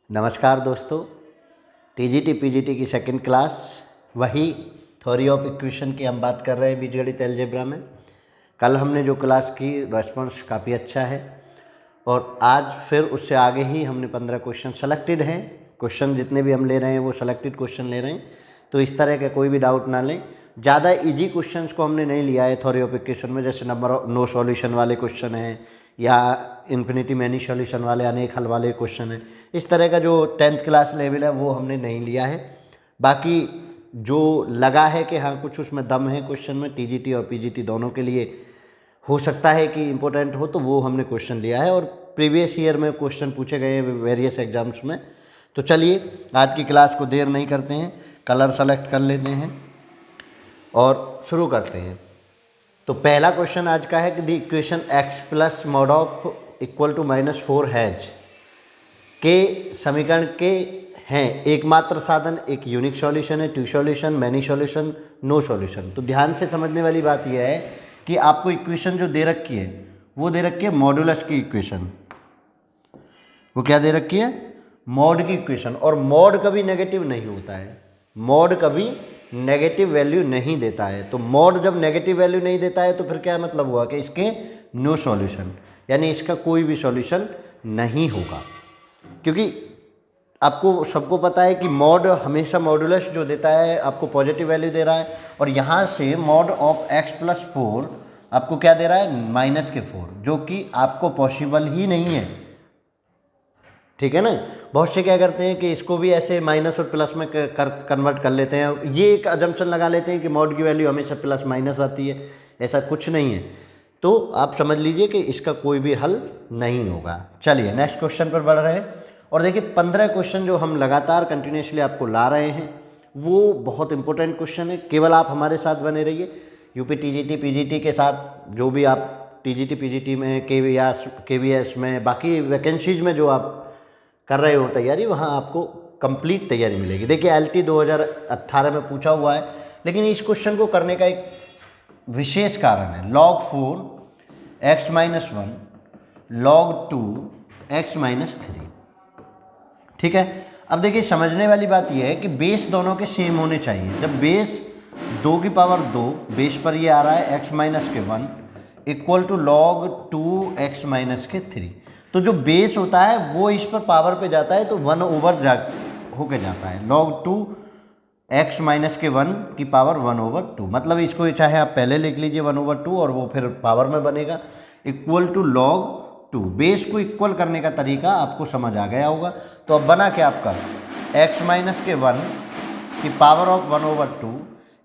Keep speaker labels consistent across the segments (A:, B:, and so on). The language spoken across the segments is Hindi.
A: नमस्कार दोस्तों, टीजीटी पीजीटी की सेकंड क्लास वही थ्योरी ऑफ इक्वेशन की हम बात कर रहे हैं बीजगणित अलजेब्रा में। कल हमने जो क्लास की रेस्पॉन्स काफ़ी अच्छा है और आज फिर उससे आगे ही हमने 15 क्वेश्चन सेलेक्टेड हैं। क्वेश्चन जितने भी हम ले रहे हैं वो सेलेक्टेड क्वेश्चन ले रहे हैं, तो इस तरह का कोई भी डाउट ना लें। ज़्यादा इजी क्वेश्चंस को हमने नहीं लिया है थ्योरी ऑफ इक्वेशन में, जैसे नंबर नो सॉल्यूशन वाले क्वेश्चन हैं या इन्फिनिटी मैनी सॉल्यूशन वाले अनेक हल वाले क्वेश्चन हैं। इस तरह का जो 10th क्लास लेवल है वो हमने नहीं लिया है। बाकी जो लगा है कि हाँ कुछ उसमें दम है क्वेश्चन में, टीजीटी और पीजीटी दोनों के लिए हो सकता है कि इम्पोर्टेंट हो, तो वो हमने क्वेश्चन लिया है और प्रीवियस ईयर में क्वेश्चन पूछे गए हैं वेरियस एग्जाम्स में। तो चलिए आज की क्लास को देर नहीं करते हैं, कलर सेलेक्ट कर लेते हैं और शुरू करते हैं। तो पहला क्वेश्चन आज का है कि the equation x plus mod of equal to -4 has के समीकरण के हैं एकमात्र साधन, एक यूनिक सॉल्यूशन है, two solution, many solution, no solution. तो ध्यान से समझने वाली बात यह है कि आपको इक्वेशन जो दे रखी है वो दे रखी है मॉडुलस की इक्वेशन। वो क्या दे रखी है? मॉड की इक्वेशन। और मॉड कभी नेगेटिव नहीं होता है, मॉड कभी नेगेटिव वैल्यू नहीं देता है। तो मॉड जब नेगेटिव वैल्यू नहीं देता है तो फिर क्या मतलब हुआ कि इसके नो सॉल्यूशन, यानी इसका कोई भी सॉल्यूशन नहीं होगा। क्योंकि आपको सबको पता है कि मॉड हमेशा मॉडुलस जो देता है आपको पॉजिटिव वैल्यू दे रहा है, और यहाँ से मॉड ऑफ x प्लस 4 आपको क्या दे रहा है? -4, जो कि आपको पॉसिबल ही नहीं है। ठीक है ना। बहुत से क्या करते हैं कि इसको भी ऐसे माइनस और प्लस में कन्वर्ट कर लेते हैं। ये एक अजम्पशन लगा लेते हैं कि मॉड की वैल्यू हमेशा प्लस माइनस आती है। ऐसा कुछ नहीं है। तो आप समझ लीजिए कि इसका कोई भी हल नहीं होगा। चलिए नेक्स्ट क्वेश्चन पर बढ़ रहे हैं और देखिए 15 क्वेश्चन जो हम लगातार कंटिन्यूसली आपको ला रहे हैं वो बहुत इंपॉर्टेंट क्वेश्चन है। केवल आप हमारे साथ बने रहिए। यूपी टीजीटी पीजीटी के साथ जो भी आप टीजीटी पीजीटी में केवीएस में बाकी वैकेंसीज में जो आप कर रहे हो तैयारी, वहाँ आपको कंप्लीट तैयारी मिलेगी। देखिए LT 2018 में पूछा हुआ है, लेकिन इस क्वेश्चन को करने का एक विशेष कारण है। log 4 x - 1 log 2 x - 3। ठीक है। अब देखिए समझने वाली बात यह है कि बेस दोनों के सेम होने चाहिए। जब बेस 2 की पावर 2 बेस पर ये आ रहा है x - 1 equal to log 2 x - 3, तो जो बेस होता है वो इस पर पावर पे जाता है तो 1 ओवर होके जाता है। log 2 x - 1 की पावर 1/2, मतलब इसको चाहे आप पहले लिख लीजिए 1/2 और वो फिर पावर में बनेगा इक्वल टू log 2। बेस को इक्वल करने का तरीका आपको समझ आ गया होगा। तो अब बना क्या आपका x - 1 की power of 1/2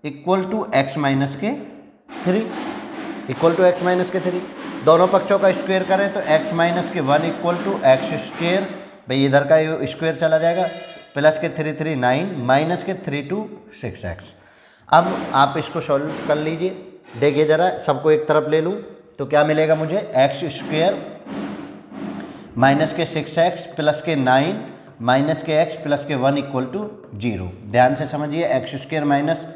A: equal to x - 3 equal to x - 3। दोनों पक्षों का स्क्वायर करें तो x - 1 इक्वल टू x², भाई इधर का स्क्वायर चला जाएगा, प्लस के 3 3 9 माइनस के 3 2 6x। अब आप इसको सॉल्व कर लीजिए। देखिए ज़रा, सबको एक तरफ ले लूँ तो क्या मिलेगा मुझे? x² माइनस के 6x प्लस के 9 माइनस के x प्लस के 1 इक्वल टू 0। ध्यान से समझिए, x² माइनस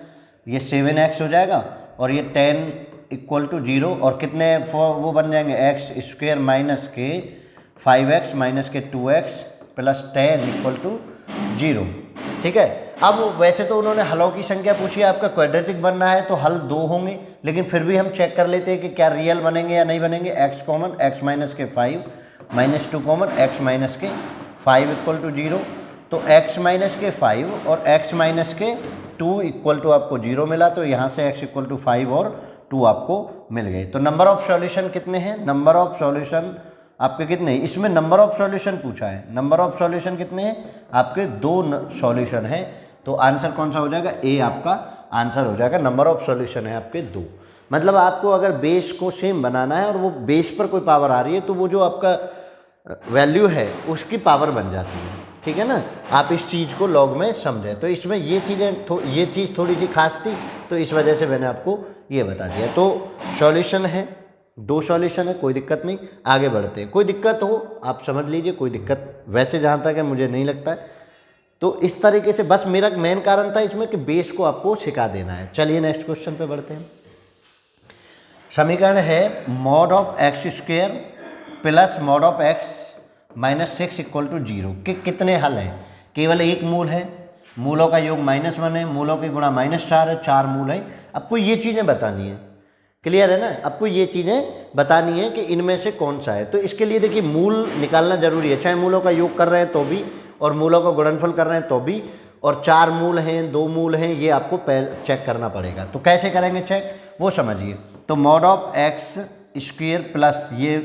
A: ये 7x हो जाएगा और ये 10 इक्वल टू 0 और कितने वो बन जाएंगे? x² माइनस के 5x माइनस के 2x प्लस 10 इक्वल टू 0। ठीक है। अब वैसे तो उन्होंने हलों की संख्या पूछी है, आपका क्वाड्रेटिक बनना है तो हल 2 होंगे, लेकिन फिर भी हम चेक कर लेते हैं कि क्या रियल बनेंगे या नहीं बनेंगे। x कॉमन, x माइनस के 5 माइनस 2 कॉमन, x माइनस के 5 इक्वल टू 0। तो x माइनस के 5 और x माइनस के 2 इक्वल टू आपको 0 मिला, तो यहाँ से x इक्वल टू 5 और 2 आपको मिल गए। तो नंबर ऑफ सॉल्यूशन कितने हैं? नंबर ऑफ सॉल्यूशन आपके कितने हैं? इसमें नंबर ऑफ सॉल्यूशन पूछा है। नंबर ऑफ सॉल्यूशन कितने हैं? आपके 2 सॉल्यूशन हैं। तो आंसर कौन सा हो जाएगा? ए आपका आंसर हो जाएगा। नंबर ऑफ सॉल्यूशन है आपके 2। मतलब आपको अगर बेस को सेम बनाना है और वो बेस पर कोई पावर आ रही है तो वो जो आपका वैल्यू है उसकी पावर बन जाती है। ठीक है ना। आप इस चीज़ को लॉग में समझें। तो इसमें ये चीज़ थोड़ी सी खास थी, तो इस वजह से मैंने आपको ये बता दिया। तो सॉल्यूशन है, 2 सॉल्यूशन है, कोई दिक्कत नहीं। आगे बढ़ते हैं। कोई दिक्कत हो आप समझ लीजिए, कोई दिक्कत वैसे जहाँ तक है मुझे नहीं लगता है। तो इस तरीके से बस मेरा मेन कारण था इसमें कि बेस को आपको सिखा देना है। चलिए नेक्स्ट क्वेश्चन पे बढ़ते हैं। समीकरण है mod of x² plus mod of x -6 equal to 0 के कितने हल हैं? केवल एक मूल है, मूलों का योग -1 है, मूलों के गुणा -4 है, 4 मूल है। आपको ये चीज़ें बतानी है, क्लियर है ना? आपको ये चीज़ें बतानी है कि इनमें से कौन सा है। तो इसके लिए देखिए मूल निकालना जरूरी है, चाहे मूलों का योग कर रहे हैं तो भी, और मूलों का गुणनफल कर रहे हैं तो भी, और 4 मूल हैं, 2 मूल हैं, ये आपको चेक करना पड़ेगा। तो कैसे करेंगे चेक वो समझिए। तो mod of x square plus ये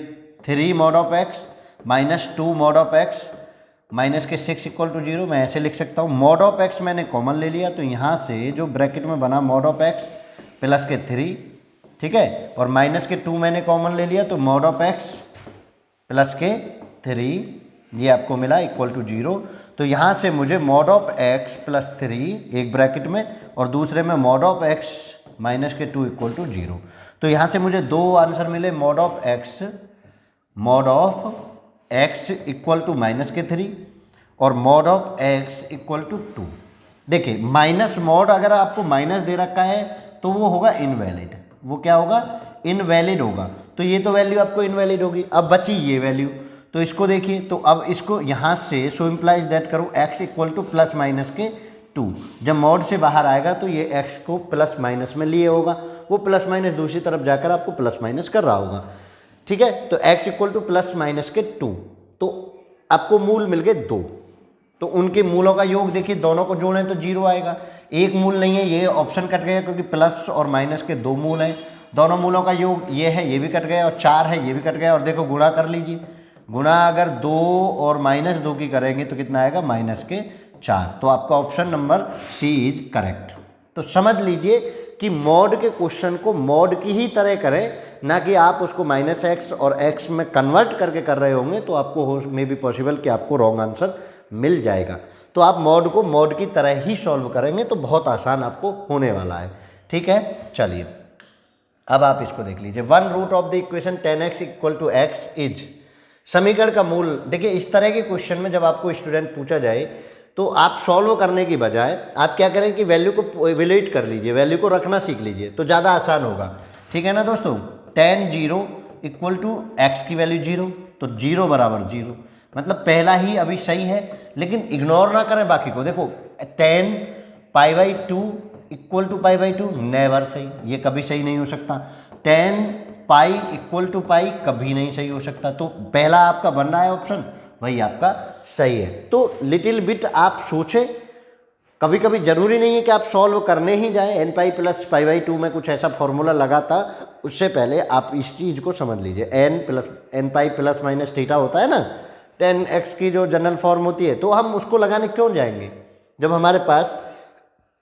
A: 3 mod of x minus 2 mod of x minus के 6 इक्वल टू 0, मैं ऐसे लिख सकता हूँ। मॉड ऑफ एक्स मैंने कॉमन ले लिया, तो यहाँ से जो ब्रैकेट में बना मॉड ऑफ एक्स प्लस के 3, ठीक है, और माइनस के 2 मैंने कॉमन ले लिया, तो मॉड ऑफ एक्स प्लस के 3 ये आपको मिला इक्वल टू 0। तो यहाँ से मुझे मॉड ऑफ एक्स प्लस 3 एक ब्रैकेट में और दूसरे में मॉड ऑफ एक्स माइनस के 2 इक्वल टू 0। तो यहाँ से मुझे 2 आंसर मिले, mod of x equal to minus के 3 और mod of x equal to 2। देखिए माइनस मॉड अगर आपको माइनस दे रखा है तो वो होगा इनवैलिड, वो क्या होगा? इनवैलिड होगा। तो ये तो वैल्यू आपको इनवैलिड होगी। अब बची ये वैल्यू, तो इसको देखिए, तो अब इसको यहाँ से सो इम्प्लाइज दैट करो x equal two plus minus के 2। जब मॉड से बाहर आएगा तो ये x को प्लस माइनस में लिए होगा, वो प्लस माइनस दूसरी तरफ जाकर आपको प्लस माइनस कर रहा होगा, ठीक है। तो x equal two plus minus के 2, तो आपको मूल मिल गए 2। तो उनके मूलों का योग देखिए, दोनों को जोड़ें तो 0 आएगा। एक मूल नहीं है, ये ऑप्शन कट गया क्योंकि प्लस और माइनस के 2 मूल हैं। दोनों मूलों का योग ये है, ये भी कट गया, और 4 है, ये भी कट गया। और देखो गुणा कर लीजिए, गुणा अगर 2 और -2 की करेंगे तो कितना आएगा? माइनस के 4। तो आपका option number C is correct. तो समझ लीजिए कि मॉड के क्वेश्चन को मॉड की ही तरह करें, ना कि आप उसको -x और x में कन्वर्ट करके कर रहे होंगे, तो आपको हो मे बी पॉसिबल कि आपको रॉन्ग आंसर मिल जाएगा। तो आप मॉड को मॉड की तरह ही सॉल्व करेंगे तो बहुत आसान आपको होने वाला है, ठीक है। चलिए अब आप इसको देख लीजिए। 1 root of the equation 10x equal to x is, समीकरण का मूल। देखिए इस तरह के क्वेश्चन में जब आपको स्टूडेंट पूछा जाए तो आप सॉल्व करने की बजाय आप क्या करें कि वैल्यू को इवेल्युएट कर लीजिए, वैल्यू को रखना सीख लीजिए, तो ज़्यादा आसान होगा, ठीक है ना दोस्तों। 10 0 इक्वल टू एक्स की वैल्यू 0, तो 0 बराबर 0, मतलब पहला ही अभी सही है, लेकिन इग्नोर ना करें बाकी को। देखो 10 π/2 इक्वल टू π/2 नेवर सही, ये कभी सही नहीं हो सकता। 10 पाई इक्वल टू पाई कभी नहीं सही हो सकता। तो पहला आपका बन रहा है ऑप्शन, वही आपका सही है। तो लिटिल बिट आप सोचें, कभी कभी जरूरी नहीं है कि आप सॉल्व करने ही जाएं। n पाई प्लस π/2 में कुछ ऐसा फॉर्मूला लगा था, उससे पहले आप इस चीज़ को समझ लीजिए। n pi plus minus theta होता है ना, 10x की जो जनरल फॉर्म होती है, तो हम उसको लगाने क्यों जाएंगे जब हमारे पास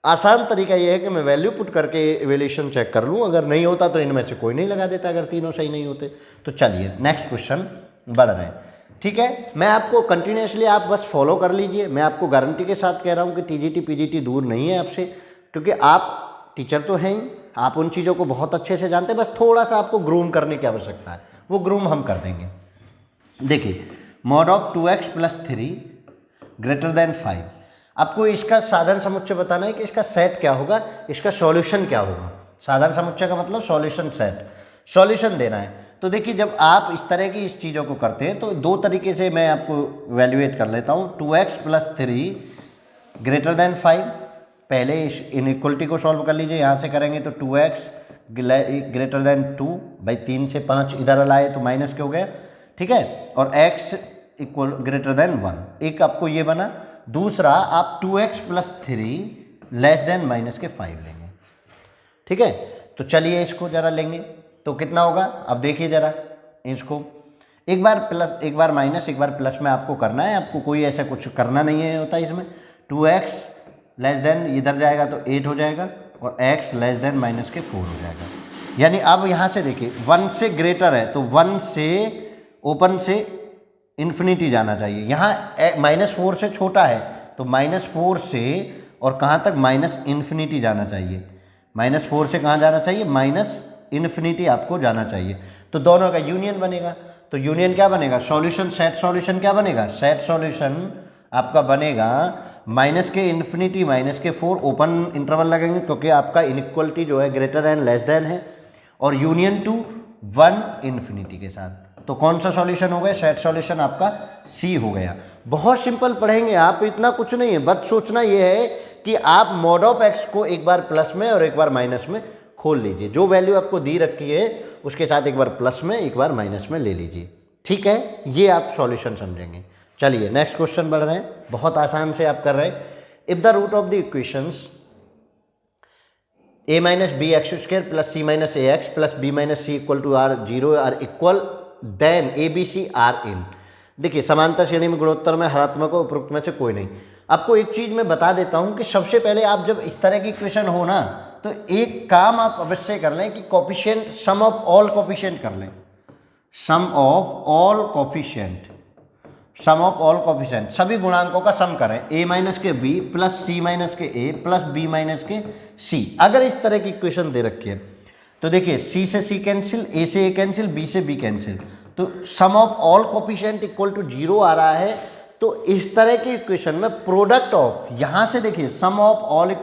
A: आसान तरीका ये है कि मैं वैल्यू पुट करके इवैल्यूएशन चेक कर लूँ। अगर नहीं होता तो इनमें से कोई नहीं लगा देता, अगर तीनों सही नहीं होते। तो चलिए नेक्स्ट क्वेश्चन बढ़ रहे हैं, ठीक है। मैं आपको कंटिन्यूसली आप बस फॉलो कर लीजिए। मैं आपको गारंटी के साथ कह रहा हूँ कि टीजीटी पीजीटी दूर नहीं है आपसे, क्योंकि आप टीचर तो हैं ही, आप उन चीज़ों को बहुत अच्छे से जानते हैं। बस थोड़ा सा आपको ग्रूम करने की आवश्यकता है, वो ग्रूम हम कर देंगे। देखिए mod of 2x plus 3 greater than 5, आपको इसका साधारण समुच्चय बताना है कि इसका सेट क्या होगा, इसका सॉल्यूशन क्या होगा। साधारण समुच्चय का मतलब सॉल्यूशन सेट, सॉल्यूशन देना है। तो देखिए जब आप इस तरह की इस चीज़ों को करते हैं तो दो तरीके से मैं आपको वैल्यूएट कर लेता हूँ। 2x प्लस 3 ग्रेटर देन 5, पहले इस इनइक्वलिटी को सॉल्व कर लीजिए। यहाँ से करेंगे तो 2x ग्रेटर देन 2, भाई 3 से 5 इधर लाए तो माइनस के हो गया, ठीक है। और x इक्वल ग्रेटर देन 1, एक आपको ये बना। दूसरा आप 2x plus 3 less than minus के 5 लेंगे, ठीक है। तो चलिए इसको जरा लेंगे तो कितना होगा, अब देखिए जरा इसको, एक बार प्लस एक बार माइनस एक बार प्लस में आपको करना है, आपको कोई ऐसा कुछ करना नहीं है होता इसमें। 2x लेस देन इधर जाएगा तो 8 हो जाएगा और x लेस देन माइनस के 4 हो जाएगा। यानी अब यहाँ से देखिए 1 से ग्रेटर है तो 1 से ओपन से इन्फिनिटी जाना चाहिए। यहाँ -4 से छोटा है तो -4 से और कहाँ तक, माइनस इन्फिनिटी जाना चाहिए। -4 से कहाँ जाना चाहिए, माइनस इन्फिनिटी आपको जाना चाहिए। तो दोनों का यूनियन बनेगा। तो यूनियन क्या बनेगा, सॉल्यूशन सेट सॉल्यूशन क्या बनेगा, सेट सॉल्यूशन आपका बनेगा माइनस के इन्फिनिटी माइनस के 4, ओपन इंटरवल लगेंगे क्योंकि आपका इनइक्वलिटी जो है ग्रेटर एंड लेस देन है, और यूनियन टू 1 इन्फिनिटी के साथ। तो कौन सा सॉल्यूशन हो गया? सेट सॉल्यूशन आपका सी हो गया। बहुत सिंपल पढ़ेंगे आप, इतना कुछ नहीं है, बस सोचना ये है कि आप मॉड ऑफ एक्स को एक बार प्लस में और एक बार माइनस में खोल लीजिए। जो वैल्यू आपको दी रखी है उसके साथ एक बार प्लस में एक बार माइनस में ले लीजिए, ठीक है? ये आप सॉल्यूशन समझेंगे। चलिए नेक्स्ट क्वेश्चन बढ़ रहे हैं, बहुत आसान से आप कर रहे हैं। If the root of the equations a minus b x square plus c minus a x plus b minus c equal to are zero are equal then a b c are in. देखिए समानता श्रेणी में गुणोत्तर में हरात्मक और उपरोक्त में से कोई नहीं। आपको एक चीज़ मैं बता देता हूँ कि सबसे पहले आप जब इस तरह की इक्वेशन हो ना, तो एक काम आप अवश्य कर लें कि coefficient sum of all coefficient कर लें। Sum of all coefficient, sum of all coefficient, सभी गुणांकों का सम करें। a माइनस के b प्लस सी माइनस के a प्लस b माइनस के c। अगर इस तरह की इक्वेशन दे रखी है तो देखिए c से c कैंसिल, a से a कैंसिल, b से b कैंसिल, तो sum of all coefficient equal to zero आ रहा है। तो इस तरह की इक्वेशन में प्रोडक्ट ऑफ, यहाँ से देखिए sum of all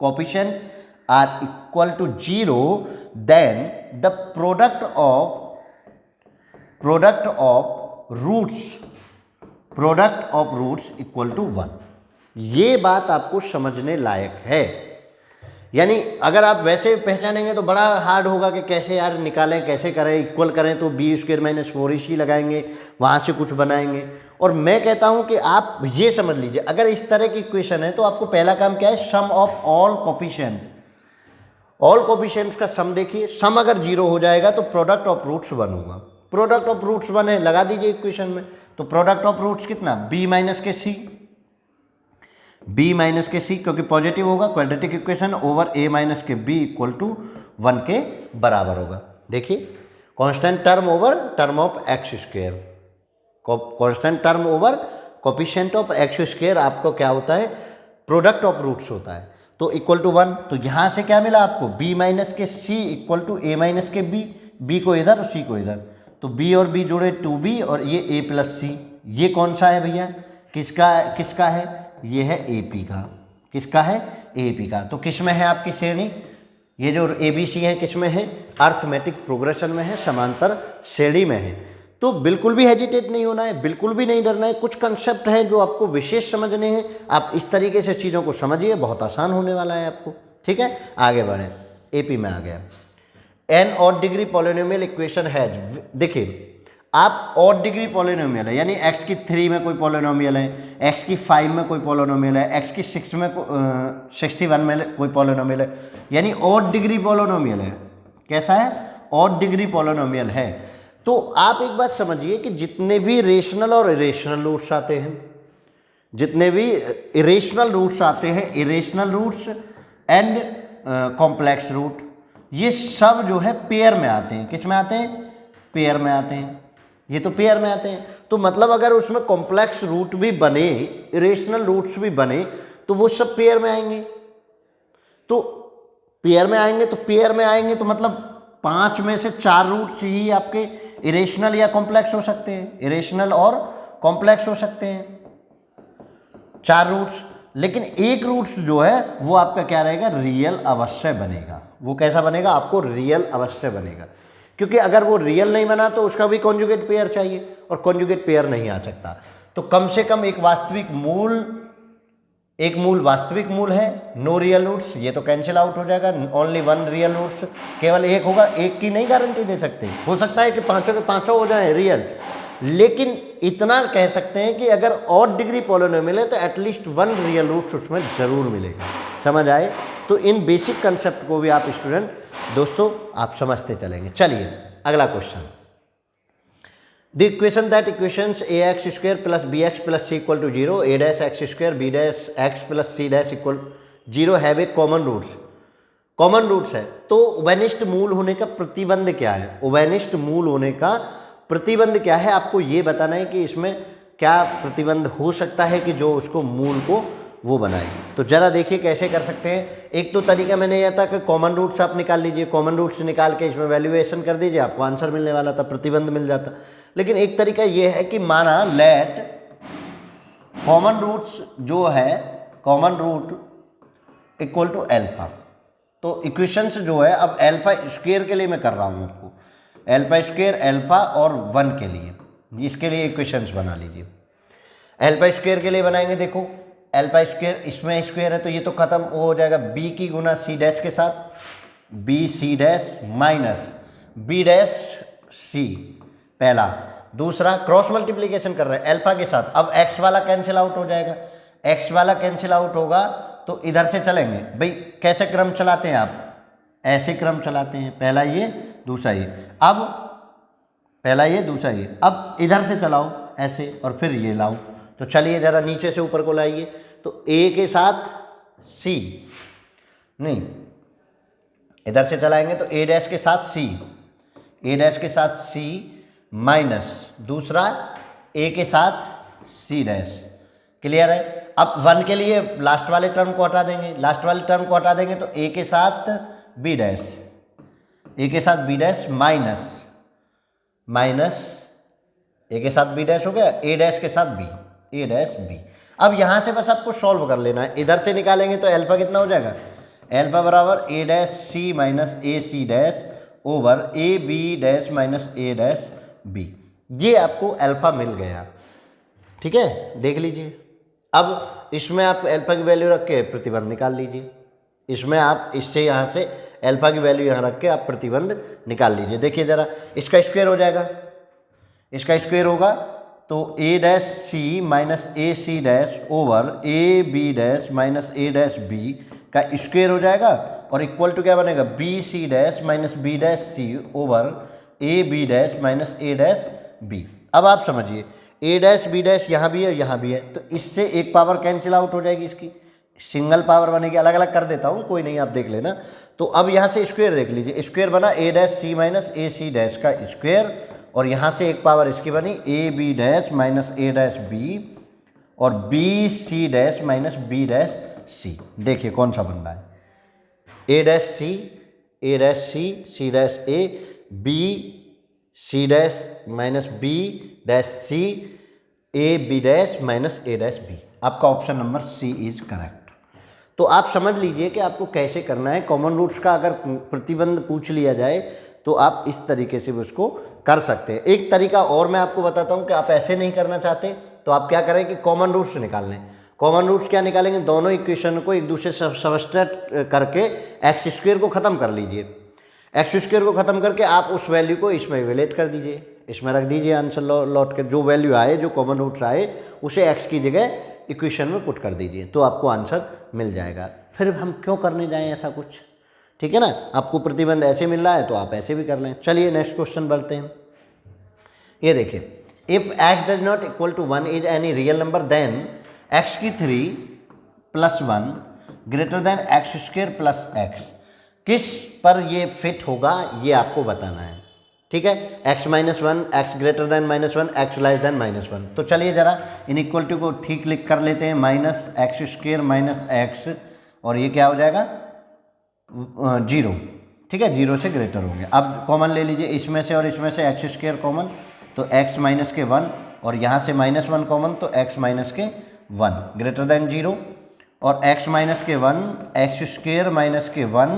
A: coefficient are equal to zero, then the product of roots equal to 1। ये बात आपको समझने लायक है। यानी अगर आप वैसे पहचानेंगे तो बड़ा हार्ड होगा कि कैसे यार निकालें, कैसे करें, इक्वल करें तो बी स्क्वायर माइनस 4ac लगाएंगे, वहाँ से कुछ बनाएंगे। और मैं कहता हूँ कि आप ये समझ लीजिए, अगर इस तरह की इक्वेशन है तो आपको पहला काम क्या है? Sum of all coefficient, all coefficients का सम देखिए। सम अगर जीरो हो जाएगा तो प्रोडक्ट ऑफ रूट्स 1 होगा। प्रोडक्ट ऑफ रूट्स 1 है, लगा दीजिए इक्वेशन में। तो प्रोडक्ट ऑफ रूट्स कितना? b माइनस के c, b माइनस के c, क्योंकि पॉजिटिव होगा, quadratic equation over a minus के b इक्वल टू 1 के बराबर होगा। देखिए constant term over term of x square, constant term over coefficient of x square आपको क्या होता है? प्रोडक्ट ऑफ रूट्स होता है। तो इक्वल टू 1, तो यहाँ से क्या मिला आपको? b माइनस के c equal to a minus के b, b को इधर और c को इधर, तो b और b जोड़े 2b और ये a प्लस c। ये कौन सा है भैया? किसका है? ये है AP का। किसका है? AP का। तो किस में है आपकी श्रेणी? ये जो ABC है किस में है? अर्थमेटिक प्रोग्रेशन में है, समांतर श्रेणी में है। तो बिल्कुल भी हेजिटेट नहीं होना है, बिल्कुल भी नहीं डरना है। कुछ कंसेप्ट हैं जो आपको विशेष समझने हैं, आप इस तरीके से चीज़ों को समझिए, बहुत आसान होने वाला है आपको, ठीक है? आगे बढ़ें, AP में आ गया। An odd degree polynomial equation है। देखिए आप ऑड डिग्री पॉलिनोमियल है, यानी x की 3 में कोई पॉलिनोमियल है, x की 5 में कोई पॉलिनोमियल है, x की 6 में 61 में कोई पॉलिनोमियल है, यानी ऑड डिग्री पॉलिनोमियल है। कैसा है? ऑड डिग्री पॉलिनोमियल है। तो आप एक बात समझिए कि जितने भी रेशनल और इरेशनल रूट्स आते हैं, जितने भी इरेशनल रूट्स आते हैं, irrational roots and complex root, ये सब जो है पेयर में आते हैं। किस में आते हैं? पेयर में आते हैं। ये तो पेयर में आते हैं। तो मतलब अगर उसमें कॉम्प्लेक्स रूट भी बने, इरेशनल रूट्स भी बने, तो वो सब पेयर में आएंगे। तो पेयर में आएंगे तो मतलब 5 में से 4 रूट्स ही आपके इरेशनल या कॉम्प्लेक्स हो सकते हैं, इरेशनल और कॉम्प्लेक्स हो सकते हैं, 4 रूट्स। लेकिन एक रूट्स जो है वो आपका क्या रहेगा? रियल अवश्य बनेगा। वो कैसा बनेगा? आपको रियल अवश्य बनेगा, क्योंकि अगर वो रियल नहीं बना तो उसका भी कॉन्जुगेट पेयर चाहिए, और कॉन्जुगेट पेयर नहीं आ सकता। तो कम से कम एक मूल वास्तविक मूल है, नो रियल रूट्स, ये तो कैंसिल आउट हो जाएगा। ओनली 1 रियल रूट्स, केवल एक होगा। एक की नहीं गारंटी दे सकते, हो सकता है कि पाँचों के पाँचों हो जाएं रियल, लेकिन इतना कह सकते हैं कि अगर ऑड डिग्री पॉलिनोमियल है तो एटलीस्ट 1 रियल रूट्स उसमें ज़रूर मिलेगा। समझ आए? तो इन बेसिक कंसेप्ट को भी आप स्टूडेंट दोस्तों आप समझते चलेंगे। चलिए अगला question. The equation that equations ax square plus bx plus c equal to 0, a dash x square b dash x plus c dash equal 0 have a common roots. Common roots है तो उभयनिष्ठ मूल होने का प्रतिबंध क्या है? उभयनिष्ठ मूल होने का प्रतिबंध क्या है? आपको ये बताना है कि इसमें क्या प्रतिबंध हो सकता है कि जो उसको मूल को वो बनाएगी। तो जरा देखिए कैसे कर सकते हैं। एक तो तरीका मैंने यह था कि कॉमन रूट्स आप निकाल लीजिए, कॉमन रूट्स निकाल के इसमें वैल्यूएशन कर दीजिए, आपको आंसर मिलने वाला था, प्रतिबंध मिल जाता। लेकिन एक तरीका ये है कि माना लेट कॉमन रूट्स जो है, common root equal to alpha. तो इक्वेशंस जो है, अब एल्फा स्क्वायर के लिए मैं कर रहा हूँ आपको, अल्फा स्क्वायर अल्फा और 1 के लिए, इसके लिए इक्वेशंस बना लीजिए। अल्फा स्क्वायर के लिए बनाएंगे, देखो अल्फा स्क्वायर, इसमें स्क्वायर है तो ये तो खत्म हो जाएगा, बी की गुना सी डैश के साथ, b c dash minus b dash c, पहला। दूसरा क्रॉस मल्टीप्लीकेशन कर रहे हैं अल्फा के साथ, अब एक्स वाला कैंसिल आउट हो जाएगा, एक्स वाला कैंसिल आउट होगा तो इधर से चलेंगे। भाई कैसे क्रम चलाते हैं आप, ऐसे क्रम चलाते हैं, पहला ये दूसरा ये, अब पहला ये दूसरा ये, अब इधर से चलाओ ऐसे और फिर ये लाओ। तो चलिए ज़रा नीचे से ऊपर को लाइए, तो ए के साथ सी, नहीं इधर से चलाएंगे तो ए डैश के साथ सी, ए डैश के साथ सी माइनस दूसरा ए के साथ सी डैश। क्लियर है। अब 1 के लिए लास्ट वाले टर्म को हटा देंगे, लास्ट वाले टर्म को हटा देंगे तो ए के साथ बी डैश, ए के साथ बी डैश माइनस माइनस ए के साथ बी डैश हो गया, ए डैश के साथ बी, ए डैश बी। अब यहाँ से बस आपको सॉल्व कर लेना है, इधर से निकालेंगे तो अल्फा कितना हो जाएगा, अल्फा बराबर a dash c minus a c dash over a b dash minus a dash b. ये आपको अल्फा मिल गया, ठीक है, देख लीजिए। अब इसमें आप अल्फा की वैल्यू रख के प्रतिबंध निकाल लीजिए, इसमें आप इससे यहाँ से अल्फा की वैल्यू यहाँ रख के आप प्रतिबंध निकाल लीजिए। देखिए ज़रा, इसका स्क्वायर हो जाएगा, इसका स्क्वायर होगा तो a dash c minus a c dash over a b dash minus a dash b का स्क्वायर हो जाएगा और इक्वल टू क्या बनेगा, b c dash minus b dash c over a b dash minus a dash b. अब आप समझिए ए डैश बी डैश यहाँ भी है यहाँ भी है, तो इससे एक पावर कैंसिल आउट हो जाएगी, इसकी सिंगल पावर बनेगी। अलग अलग कर देता हूँ, कोई नहीं, आप देख लेना। तो अब यहाँ से स्क्वायर देख लीजिए, स्क्वायर बना a dash c minus a c dash का स्क्वायर और यहाँ से एक पावर इसकी बनी a b dash minus a dash b और b c dash minus b dash c. देखिए कौन सा बन रहा है, a dash c, a dash c, c dash a, b c dash minus b dash c, a b dash minus a dash b. आपका option number C is correct. तो आप समझ लीजिए कि आपको कैसे करना है। कॉमन रूट्स का अगर प्रतिबंध पूछ लिया जाए तो आप इस तरीके से भी उसको कर सकते हैं। एक तरीका और मैं आपको बताता हूँ कि आप ऐसे नहीं करना चाहते तो आप क्या करें कि कॉमन रूट्स निकाल लें। कॉमन रूट्स क्या निकालेंगे, दोनों इक्वेशन को एक दूसरे से सबस्ट्रैक्ट करके एक्स स्क्वायर को ख़त्म कर लीजिए। एक्स स्क्वायर को ख़त्म करके आप उस वैल्यू को इसमें इवेलेट कर दीजिए, इसमें रख दीजिए आंसर लौट के, जो वैल्यू आए, जो कॉमन रूट्स आए उसे एक्स की जगह इक्वेशन में पुट कर दीजिए तो आपको आंसर मिल जाएगा। फिर हम क्यों करने जाएं ऐसा कुछ, ठीक है ना। आपको प्रतिबंध ऐसे मिल रहा है तो आप ऐसे भी कर लें। चलिए नेक्स्ट क्वेश्चन बढ़ते हैं। ये देखिए, if x does not equal to 1 is any real number then x की 3 + 1 greater than x square plus x. किस पर ये फिट होगा ये आपको बताना है, ठीक है। x minus 1, x greater than minus 1, x less than minus 1। तो चलिए ज़रा इनइक्वलिटी को ठीक लिख कर लेते हैं, minus x square minus x और ये क्या हो जाएगा 0, ठीक है, 0 से ग्रेटर होंगे। अब कॉमन ले लीजिए इसमें से और इसमें से एक्स स्क्वायर कॉमन तो x माइनस के 1 और यहाँ से -1 कॉमन तो x माइनस के 1 ग्रेटर देन 0 और x माइनस के 1 एक्स स्क्वायर माइनस के 1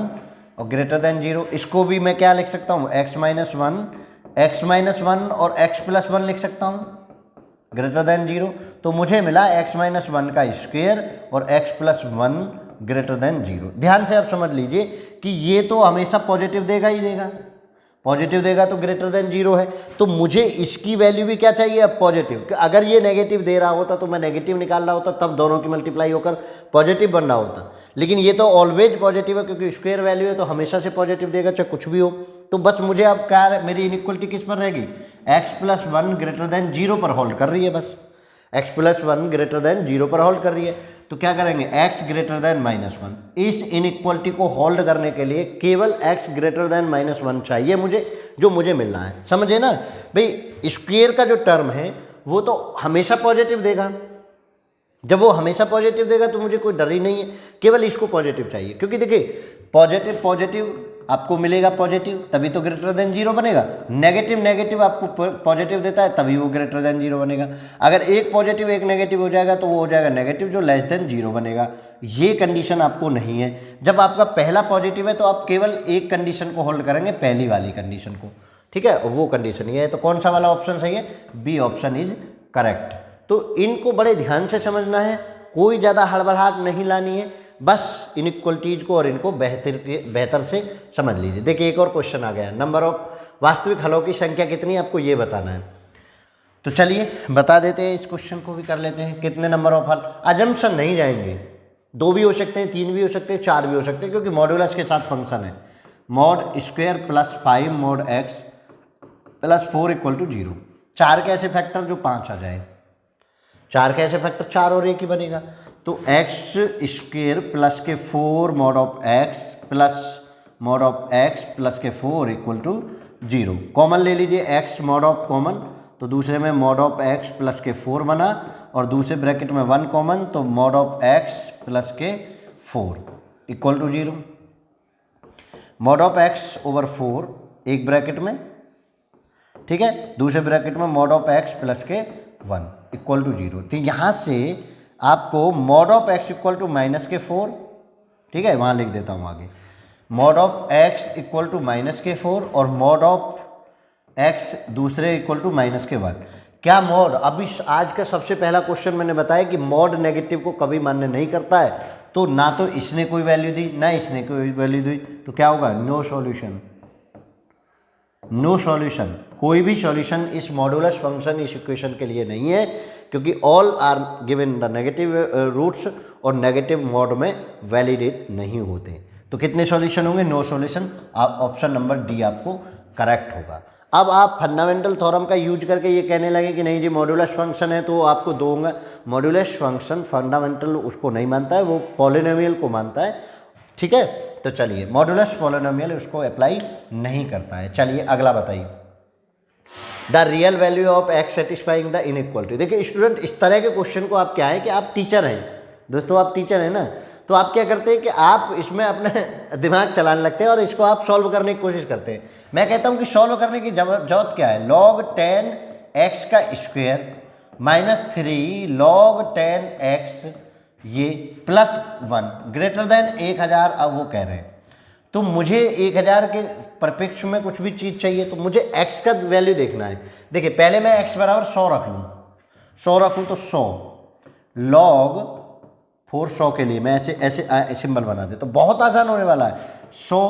A: और ग्रेटर देन 0। इसको भी मैं क्या लिख सकता हूँ, x माइनस 1 और x प्लस 1 लिख सकता हूँ ग्रेटर देन 0। तो मुझे मिला x माइनस 1 का स्क्वायर और x प्लस 1 ग्रेटर देन 0। ध्यान से आप समझ लीजिए कि ये तो हमेशा पॉजिटिव देगा ही देगा, पॉजिटिव देगा तो ग्रेटर देन 0 है, तो मुझे इसकी वैल्यू भी क्या चाहिए अब पॉजिटिव। अगर ये नेगेटिव दे रहा होता तो मैं नेगेटिव निकाल रहा होता, तब दोनों की मल्टीप्लाई होकर पॉजिटिव बन रहा होता। लेकिन ये तो ऑलवेज पॉजिटिव है क्योंकि स्क्वायर वैल्यू है तो हमेशा से पॉजिटिव देगा चाहे कुछ भी हो। तो बस मुझे अब क्या मेरी इनइक्वलिटी किस पर रहेगी, x प्लस 1 ग्रेटर देन 0 पर होल्ड कर रही है, बस x प्लस 1 ग्रेटर देन 0 पर होल्ड कर रही है। तो क्या करेंगे x ग्रेटर देन -1। इस इनइक्वलिटी को होल्ड करने के लिए केवल x ग्रेटर देन -1 चाहिए मुझे, जो मुझे मिल रहा है, समझे ना भाई। स्क्वायर का जो टर्म है वो तो हमेशा पॉजिटिव देगा, जब वो हमेशा पॉजिटिव देगा तो मुझे कोई डर ही नहीं है, केवल इसको पॉजिटिव चाहिए। क्योंकि देखिए पॉजिटिव आपको मिलेगा पॉजिटिव तभी तो ग्रेटर देन 0 बनेगा, नेगेटिव आपको पॉजिटिव देता है तभी वो ग्रेटर देन 0 बनेगा। अगर एक पॉजिटिव एक नेगेटिव हो जाएगा तो वो हो जाएगा नेगेटिव जो लेस देन 0 बनेगा। ये कंडीशन आपको नहीं है। जब आपका पहला पॉजिटिव है तो आप केवल एक कंडीशन को होल्ड करेंगे, पहली वाली कंडीशन को। ठीक है, वो कंडीशन ये है। तो कौन सा वाला ऑप्शन सही है? B option is correct. तो इनको बड़े ध्यान से समझना है, कोई ज़्यादा हड़बड़ाहट नहीं लानी है, बस इनइक्वलिटीज को और इनको बेहतर से समझ लीजिए। देखिए एक और क्वेश्चन आ गया, नंबर ऑफ वास्तविक हलों की संख्या कितनी, आपको ये बताना है। तो चलिए बता देते हैं, इस क्वेश्चन को भी कर लेते हैं। कितने नंबर ऑफ हल, अजम्पशन नहीं जाएंगे, 2 भी हो सकते हैं, 3 भी हो सकते हैं, 4 भी हो सकते हैं, क्योंकि मॉड्यूलस के साथ फंक्शन है। Mod square plus 5 mod x plus 4 equal to 0। 4 के ऐसे फैक्टर जो 5 आ जाए, 4 के ऐसे फैक्टर 4 और 1 ही बनेगा। तो एक्स स्क्वायर प्लस के 4 mod of x plus mod of x plus के 4 इक्वल टू 0। कॉमन ले लीजिए, एक्स मॉड ऑफ कॉमन, तो दूसरे में मॉड ऑफ एक्स प्लस के 4 बना, और दूसरे ब्रैकेट में 1 कॉमन, तो मॉड ऑफ एक्स प्लस के 4 equal to 0। Mod of x over 4 एक ब्रैकेट में, ठीक है, दूसरे ब्रैकेट में मॉड ऑफ एक्स प्लस के 1 इक्वल टू 0। तो यहाँ से आपको mod of x equal to minus के 4, ठीक है, वहाँ लिख देता हूँ आगे, mod of x equal to minus के 4 और मॉड ऑफ एक्स दूसरे इक्वल टू माइनस के 1। क्या मॉड, अभी आज का सबसे पहला क्वेश्चन मैंने बताया कि मॉड नेगेटिव को कभी मान्य नहीं करता है, तो ना तो इसने कोई वैल्यू दी ना इसने कोई वैल्यू दी, तो क्या होगा? No solution. नो सॉल्यूशन, कोई भी सॉल्यूशन इस मॉडुलस फंक्शन इस इक्वेशन के लिए नहीं है, क्योंकि all are given the negative roots और नेगेटिव मॉड में वैलिडेट नहीं होते। तो कितने सॉल्यूशन होंगे? No solution. आप ऑप्शन नंबर डी आपको करेक्ट होगा। अब आप फंडामेंटल थ्योरम का यूज करके ये कहने लगे कि नहीं जी मॉडुलस फंक्शन है तो आपको 2 होंगे। मॉडुलस फंक्शन फंडामेंटल उसको नहीं मानता है, वो पॉलिनोमियल को मानता है, ठीक है। तो चलिए मॉडुलस पॉलिनोमियल उसको अप्लाई नहीं करता है। चलिए अगला बताइए, the real value of x satisfying the inequality. देखिए स्टूडेंट, इस तरह के क्वेश्चन को आप क्या है कि आप टीचर हैं दोस्तों, आप टीचर हैं ना, तो आप क्या करते हैं कि आप इसमें अपने दिमाग चलाने लगते हैं और इसको आप सॉल्व करने की कोशिश करते हैं। मैं कहता हूं कि सॉल्व करने की जरूरत क्या है? log 10 x का स्क्वायर माइनस 3 log 10 x ये प्लस 1 ग्रेटर देन 1000। अब वो कह रहे हैं तो मुझे 1000 के परिप्रेक्ष्य में कुछ भी चीज़ चाहिए, तो मुझे x का वैल्यू देखना है। देखिए पहले मैं x बराबर 100 रख लूँ, 100 रखूँ तो 100 log 400 के लिए मैं ऐसे सिंबल बना दे, तो बहुत आसान होने वाला है। 100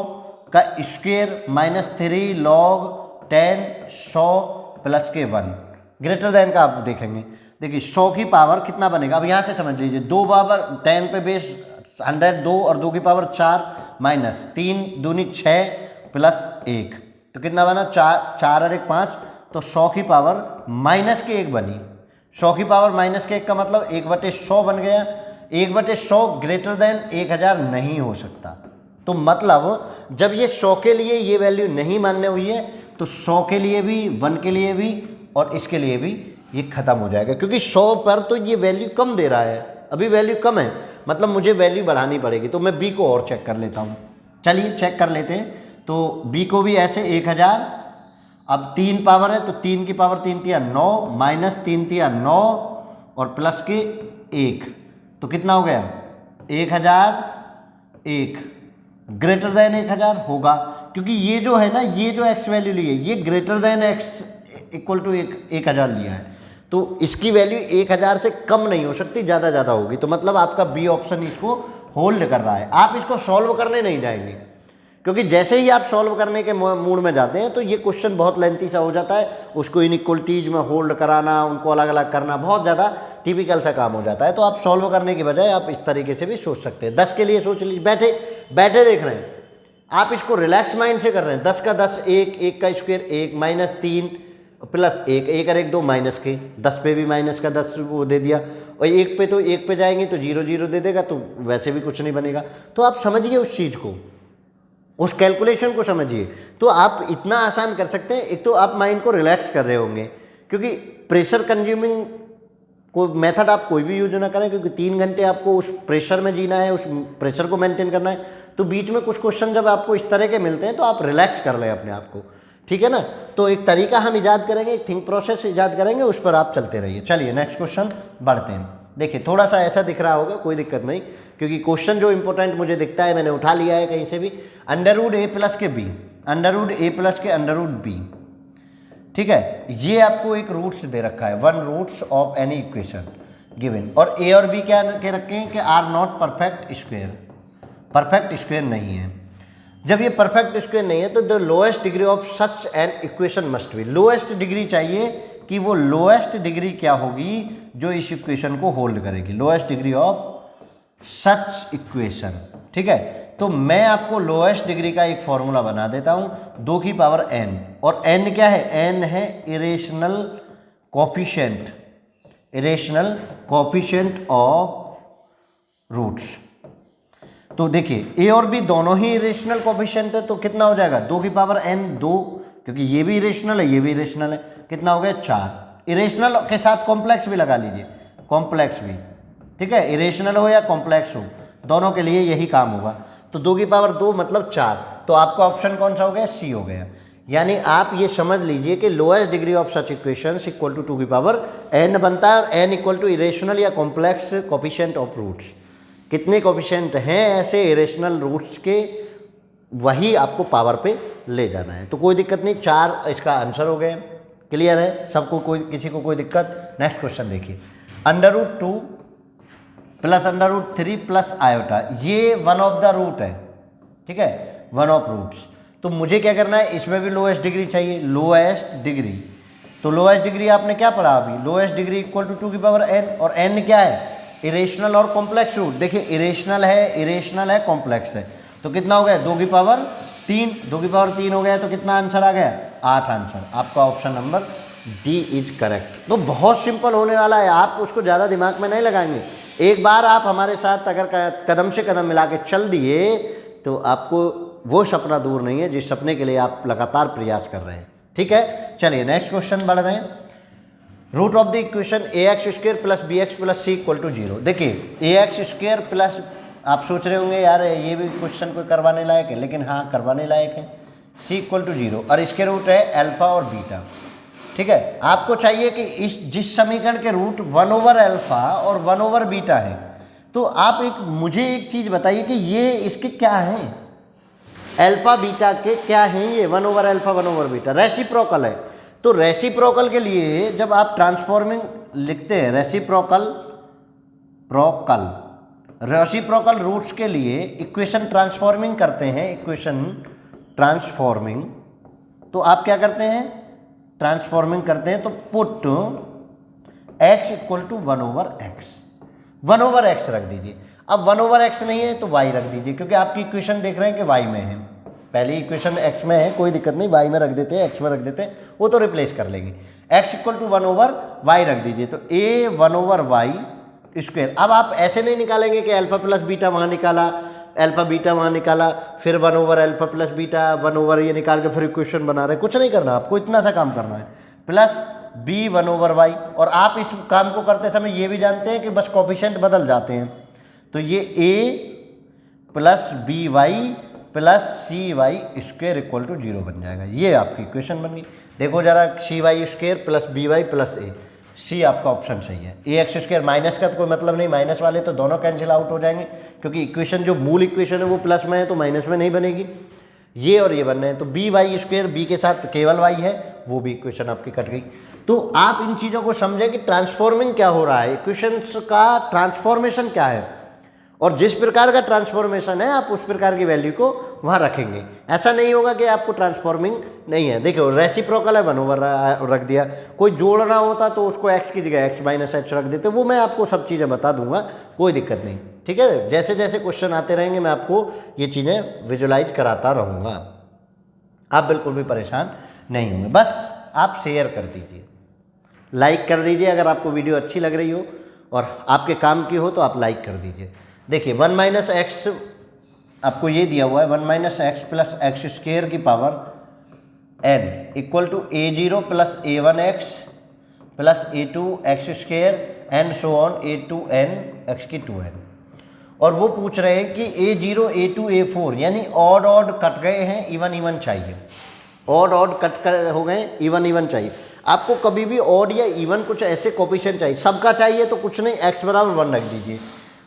A: का स्क्वायर माइनस 3 log 10 100 प्लस के 1 ग्रेटर देन का आप देखेंगे। देखिए 100 की पावर कितना बनेगा, अब यहाँ से समझ लीजिए, 2 पावर 10 पे बेस 100 2 और 2 की पावर 4 माइनस 3 दूनी 6 प्लस 1, तो कितना बना? 4 और 1 5, तो 100 की पावर माइनस के 1 बनी। 100 की पावर माइनस के 1 का मतलब 1/100 बन गया। 1/100 ग्रेटर देन 1000 नहीं हो सकता। तो मतलब जब ये 100 के लिए ये वैल्यू नहीं मान्य हुई है, तो 100 के लिए भी, 1 के लिए भी और इसके लिए भी ये खत्म हो जाएगा, क्योंकि 100 पर तो ये वैल्यू कम दे रहा है, अभी वैल्यू कम है, मतलब मुझे वैल्यू बढ़ानी पड़ेगी। तो मैं बी को और चेक कर लेता हूँ। चलिए चेक कर लेते हैं। तो बी को भी ऐसे 1000, अब 3 पावर है तो 3 की पावर 3 तिया 9 माइनस 3 तिया 9 और प्लस के 1, तो कितना हो गया? 1001 ग्रेटर देन 1000 होगा, क्योंकि ये जो है ना, ये जो एक्स वैल्यू ली है ये greater than x equal to 1000 लिया है, तो इसकी वैल्यू 1000 से कम नहीं हो सकती, ज़्यादा होगी। तो मतलब आपका बी ऑप्शन इसको होल्ड कर रहा है। आप इसको सॉल्व करने नहीं जाएंगे, क्योंकि जैसे ही आप सॉल्व करने के मूड में जाते हैं तो ये क्वेश्चन बहुत लेंथी सा हो जाता है, उसको इनइक्वलिटीज में होल्ड कराना, उनको अलग अलग करना बहुत ज़्यादा टिपिकल सा काम हो जाता है। तो आप सॉल्व करने की बजाय आप इस तरीके से भी सोच सकते हैं। 10 के लिए सोच लीजिए, बैठे देख रहे हैं आप, इसको रिलैक्स माइंड से कर रहे हैं। 10 का 10 1 का स्क्वायर 1 माइनस 3 प्लस 1 और 1 2 माइनस के, 10 पे भी माइनस का 10 वो दे दिया, और 1 पे तो 1 पे जाएंगे तो 0 0 दे देगा, तो वैसे भी कुछ नहीं बनेगा। तो आप समझिए उस चीज़ को, उस कैलकुलेशन को समझिए, तो आप इतना आसान कर सकते हैं। एक तो आप माइंड को रिलैक्स कर रहे होंगे, क्योंकि प्रेशर कंज्यूमिंग को मेथड आप कोई भी यूज ना करें, क्योंकि 3 घंटे आपको उस प्रेशर में जीना है, उस प्रेशर को मेंटेन करना है। तो बीच में कुछ क्वेश्चन जब आपको इस तरह के मिलते हैं तो आप रिलैक्स कर लें अपने आप को, ठीक है ना। तो एक तरीका हम ईजाद करेंगे, एक थिंक प्रोसेस ईजाद करेंगे, उस पर आप चलते रहिए। चलिए नेक्स्ट क्वेश्चन बढ़ते हैं। देखिए थोड़ा सा ऐसा दिख रहा होगा, कोई दिक्कत नहीं, क्योंकि क्वेश्चन जो इंपॉर्टेंट मुझे दिखता है मैंने उठा लिया है कहीं से भी। √a प्लस के b, √a प्लस के √b, ठीक है, ये आपको एक रूट्स दे रखा है, one roots of any equation given, और ए और बी क्या के रखे हैं कि are not perfect square, perfect square नहीं है। जब ये परफेक्ट स्क्वायर नहीं है तो the lowest degree of such an equation must be, lowest degree चाहिए कि वो लोएस्ट डिग्री क्या होगी जो इस इक्वेशन को होल्ड करेगी, lowest degree of such equation. ठीक है, तो मैं आपको लोएस्ट डिग्री का एक फॉर्मूला बना देता हूं, 2 की पावर n, और n क्या है, n है irrational coefficient, irrational coefficient of roots. तो देखिए ए और बी दोनों ही इरेशनल कोफिशिएंट है, तो कितना हो जाएगा 2 की पावर n 2, क्योंकि ये भी इरेशनल है ये भी इरेशनल है, कितना हो गया 4। इरेशनल के साथ कॉम्प्लेक्स भी लगा लीजिए, कॉम्प्लेक्स भी, ठीक है, इरेशनल हो या कॉम्प्लेक्स हो दोनों के लिए यही काम होगा। तो 2 की पावर 2 मतलब 4, तो आपका ऑप्शन कौन सा हो गया, सी हो गया। यानी आप ये समझ लीजिए कि lowest degree of such equations equal to 2 की पावर n बनता है, और n इक्वल टू इरेशनल या कॉम्प्लेक्स कोफिशिएंट ऑफ रूट्स। कितने कोफिशिएंट हैं ऐसे इरेशनल रूट्स के, वही आपको पावर पे ले जाना है। तो कोई दिक्कत नहीं, 4 इसका आंसर हो गया। क्लियर है सबको, कोई किसी को कोई दिक्कत। नेक्स्ट क्वेश्चन देखिए, √2 प्लस √3 प्लस आयोटा, ये वन ऑफ द रूट है, ठीक है, वन ऑफ रूट्स। तो मुझे क्या करना है, इसमें भी लोएस्ट डिग्री चाहिए, लोएस्ट डिग्री। तो लोएस्ट डिग्री आपने क्या पढ़ा अभी, लोएस्ट डिग्री इक्वल टू 2 की पावर n, और n क्या है, इरेशनल और कॉम्प्लेक्स रूट। देखिए इरेशनल है कॉम्प्लेक्स है, तो कितना हो गया 2 की पावर 3, 2 की पावर 3 हो गया, तो कितना आंसर आ गया 8 आंसर। आपका option number D is correct. तो बहुत सिंपल होने वाला है, आप उसको ज़्यादा दिमाग में नहीं लगाएंगे। एक बार आप हमारे साथ अगर कदम से कदम मिला के चल दिए तो आपको वो सपना दूर नहीं है जिस सपने के लिए आप लगातार प्रयास कर रहे हैं। ठीक है, चलिए नेक्स्ट क्वेश्चन बढ़ रहे हैं। Root of the equation ax² plus bx plus c equal to 0। देखिए ax² प्लस, आप सोच रहे होंगे यार ये भी क्वेश्चन कोई करवाने लायक है, लेकिन हाँ करवाने लायक है। c इक्वल टू 0 और इसके रूट है अल्फा और बीटा। ठीक है, आपको चाहिए कि जिस समीकरण के रूट 1/α और 1/β है, तो आप मुझे एक चीज़ बताइए कि ये इसके क्या हैं, अल्फा बीटा के क्या हैं ये, 1/α 1/β रेसिप्रोकल है। तो रेसिप्रोकल के लिए जब आप ट्रांसफॉर्मिंग लिखते हैं, रेसिप्रोकल रूट्स के लिए इक्वेशन ट्रांसफॉर्मिंग करते हैं, इक्वेशन ट्रांसफॉर्मिंग, तो आप क्या करते हैं, ट्रांसफॉर्मिंग करते हैं, तो put x equal to 1/x, 1/x रख दीजिए। अब 1/x नहीं है तो y रख दीजिए, क्योंकि आपकी इक्वेशन देख रहे हैं कि y में है, पहली इक्वेशन x में है, कोई दिक्कत नहीं, y में रख देते हैं, x में रख देते हैं, वो तो रिप्लेस कर लेंगे। x इक्वल टू 1/y रख दीजिए, तो a 1/y²। अब आप ऐसे नहीं निकालेंगे कि अल्फा प्लस बीटा वहाँ निकाला, अल्फा बीटा वहाँ निकाला, फिर 1/α प्लस बीटा 1/ ये निकाल के फिर इक्वेशन बना रहे, कुछ नहीं करना, आपको इतना सा काम करना है, प्लस b 1/y। और आप इस काम को करते समय ये भी जानते हैं कि बस कोफिशिएंट बदल जाते हैं, तो ये a plus by plus cy² equal to 0 बन जाएगा। ये आपकी इक्वेशन बन गई। देखो जरा, cy² plus by plus a, सी आपका ऑप्शन सही है। ax² माइनस का तो कोई मतलब नहीं, माइनस वाले तो दोनों कैंसिल आउट हो जाएंगे, क्योंकि इक्वेशन जो मूल इक्वेशन है वो प्लस में है तो माइनस में नहीं बनेगी। ये और ये बन रहे हैं, तो by² b के साथ केवल y है, वो भी इक्वेशन आपकी कट गई। तो आप इन चीज़ों को समझें कि ट्रांसफॉर्मिंग क्या हो रहा है, इक्वेशंस का ट्रांसफॉर्मेशन क्या है, और जिस प्रकार का ट्रांसफॉर्मेशन है आप उस प्रकार की वैल्यू को वहाँ रखेंगे। ऐसा नहीं होगा कि आपको ट्रांसफॉर्मिंग नहीं है। देखो रेसिप्रोकल है, 1/, रख दिया, कोई जोड़ना होता तो उसको x की जगह x - h रख देते, वो मैं आपको सब चीज़ें बता दूंगा, कोई दिक्कत नहीं। ठीक है, जैसे जैसे क्वेश्चन आते रहेंगे मैं आपको ये चीज़ें विजुलाइज कराता रहूँगा, आप बिल्कुल भी परेशान नहीं होंगे। बस आप शेयर कर दीजिए, लाइक कर दीजिए, अगर आपको वीडियो अच्छी लग रही हो और आपके काम की हो तो आप लाइक कर दीजिए। देखिए 1 - x आपको ये दिया हुआ है, 1 - x प्लस x² की power n equal to a0 plus a1x plus a2x² and so on a2n x²n। और वो पूछ रहे हैं कि a0 a2 a4 यानी ऑड कट गए हैं, इवन चाहिए, ऑड कट कर हो गए, इवन चाहिए। आपको कभी भी ऑड या इवन कुछ ऐसे कोफिशिएंट चाहिए, सबका चाहिए तो कुछ नहीं, x = 1 रख दीजिए।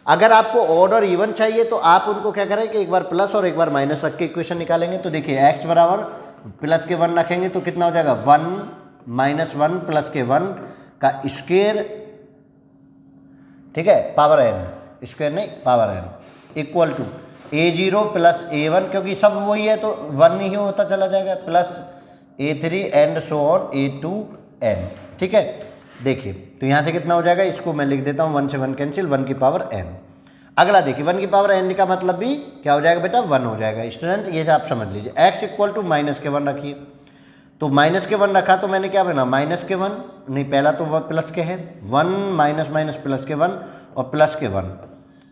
A: अगर आपको ऑड और इवन चाहिए तो आप उनको क्या करें कि एक बार प्लस और एक बार माइनस रख के इक्वेशन निकालेंगे। तो देखिए x बराबर प्लस के 1 रखेंगे तो कितना हो जाएगा 1 -1 प्लस के 1 का स्क्वायर, ठीक है, पावर n, स्क्वायर नहीं power n, equal to a0 plus a1, क्योंकि सब वही है तो 1 ही होता चला जाएगा, plus a3 and so on a2n। ठीक है, देखिए तो यहाँ से कितना हो जाएगा, इसको मैं लिख देता हूँ 1 से 1 कैंसिल, 1 की पावर n। अगला देखिए 1 की पावर n का मतलब भी क्या हो जाएगा बेटा, 1 हो जाएगा। स्टूडेंट ये आप समझ लीजिए, x इक्वल टू माइनस के 1 रखिए, तो माइनस के 1 रखा तो मैंने क्या बना, माइनस के 1 नहीं, पहला तो प्लस के है 1 माइनस माइनस प्लस के 1 और प्लस के 1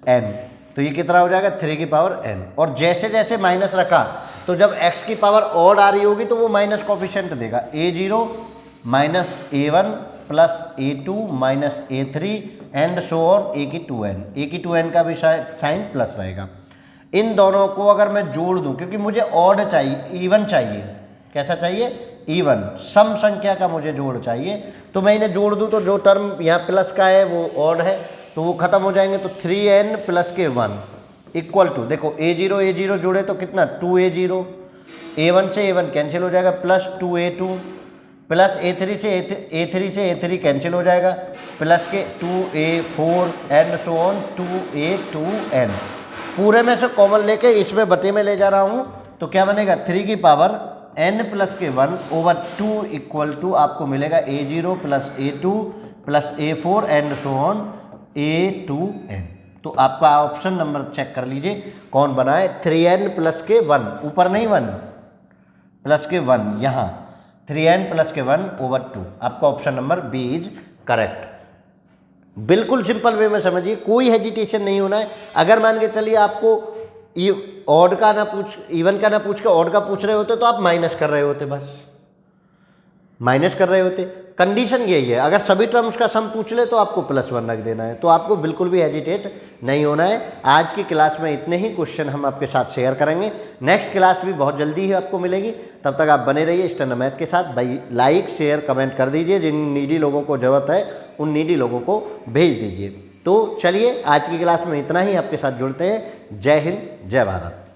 A: n, तो ये कितना हो जाएगा 3 की पावर n। और जैसे जैसे माइनस रखा तो जब x की पावर ऑड आ रही होगी तो वो माइनस कोफिशिएंट देगा, a0 minus a1 plus a2 minus a3 and so on a की 2n, a की 2n का भी साइन प्लस रहेगा। इन दोनों को अगर मैं जोड़ दूं, क्योंकि मुझे ऑड चाहिए, इवन चाहिए, कैसा चाहिए, इवन, सम संख्या का मुझे जोड़ चाहिए, तो मैं इन्हें जोड़ दूं तो जो टर्म यहाँ प्लस का है वो ऑड है तो वो खत्म हो जाएंगे, तो 3n प्लस के 1 इक्वल टू, देखो a0 जोड़े तो कितना 2a0, a1 से a1 कैंसिल हो जाएगा, प्लस 2a2 प्लस a3 से a3 कैंसिल हो जाएगा, प्लस के 2a4 and so on 2a2n। पूरे में से कॉमन लेके इसमें बटे में ले जा रहा हूँ तो क्या बनेगा 3 की पावर n प्लस के 1 ओवर 2 इक्वल टू आपको मिलेगा a0 plus a2 plus a4 and so on a2n। तो आपका ऑप्शन नंबर चेक कर लीजिए कौन बना है, 3n प्लस के 1, ऊपर नहीं 1 प्लस के 1, यहाँ 3n प्लस के 1 ओवर 2, आपका option number B is correct. बिल्कुल सिंपल वे में समझिए, कोई हेजिटेशन नहीं होना है। अगर मान के चलिए आपको ऑड का ना पूछ, इवन का ना पूछ के ऑड का पूछ रहे होते तो आप माइनस कर रहे होते, बस माइनस कर रहे होते। कंडीशन यही है, अगर सभी टर्म्स का सम पूछ ले तो आपको +1 रख देना है, तो आपको बिल्कुल भी हेजिटेट नहीं होना है। आज की क्लास में इतने ही क्वेश्चन हम आपके साथ शेयर करेंगे, नेक्स्ट क्लास भी बहुत जल्दी ही आपको मिलेगी, तब तक आप बने रहिए स्टैंडर्ड मैथ के साथ। भाई लाइक शेयर कमेंट कर दीजिए, जिन नीडी लोगों को ज़रूरत है उन नीडी लोगों को भेज दीजिए। तो चलिए आज की क्लास में इतना ही, आपके साथ जुड़ते हैं। जय हिंद, जय भारत।